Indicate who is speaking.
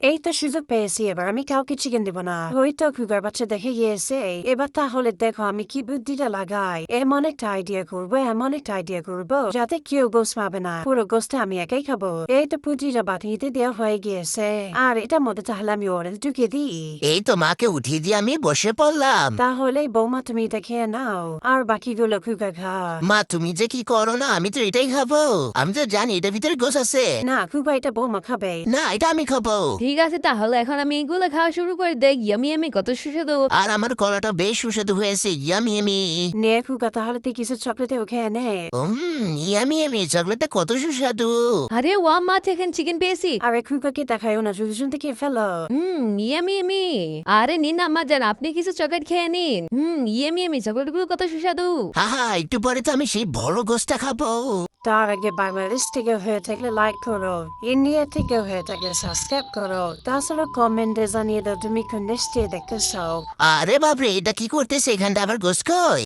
Speaker 1: এই তো সুযোগ পেয়েছি, এবার আমি কাউকে চিকেন দেবো না। ওই তো কুকার বাচ্চা দেখে গিয়েছে, এবার তাহলে দেখো আমি কি বুদ্ধিটা লাগাই। এমন একটা আইডিয়া করবো যাতে কেউ গোস পাবে না, পুরো গোসটা আমি একাই খাবো। এই তো পুঁজিটা বাটিতে দেওয়া হয়ে গিয়েছে, আর এটার মধ্যে তাহলে আমি ওরেঞ্জ ঢুকিয়ে দিই।
Speaker 2: এই তো মাকে উঠিয়ে দিয়ে আমি বসে পড়লাম।
Speaker 1: তাহলে বৌমা তুমি এটা খেয়ে নাও, আর বাকিগুলো কুকার খা।
Speaker 2: মা তুমি যে কি করো না, আমি তো এটাই খাবো। আমি তো জানি এটার ভিতরে গোস আছে।
Speaker 1: না কুকার এটা বৌমা খাবে।
Speaker 2: না, এটা আমি খাবো।
Speaker 3: ঠিক আছে, তাহলে এখন আমি এগুলো খাওয়া শুরু করে দেই। ইয়ামি ইয়ামি, কত সুস্বাদু।
Speaker 2: আর আমার কলাটা বেশ সুস্বাদু হয়েছে, ইয়ামি ইয়ামি।
Speaker 1: নে কুকার, তাহলে তুই কিছু চকলেটেও খেয়ে নে।
Speaker 2: ইয়ামি ইয়ামি, চকলেটটা কত সুস্বাদু।
Speaker 3: আরে ওয়া, মা থেকে চিকেন পেয়েছি।
Speaker 1: আরে কুকারকে দেখায়ও না, দুজন থেকে ফেলো।
Speaker 3: Yummy yummy. আরে নিন আম্মা জান, আপনি কিছু চকলেট খেয়ে নিন। ইয়ামি ইয়ামি, চকলেটগুলো কত সুস্বাদু।
Speaker 2: হা একটু পরে তো আমি সেই বড় গোসটা খাবো।
Speaker 1: তার আগে বাংলাদেশ থেকে হয়ে থাকলে লাইক করো, ইন্ডিয়া থেকে হয়ে থাকলে সাবস্ক্রাইব করো, তাছাড়া কমেন্টে জানিয়ে দাও তুমি কোন দেশ থেকে দেখতেছো।
Speaker 2: আরে বাপরে, এটা কি করতেছে এখানটা আবার গোস কই?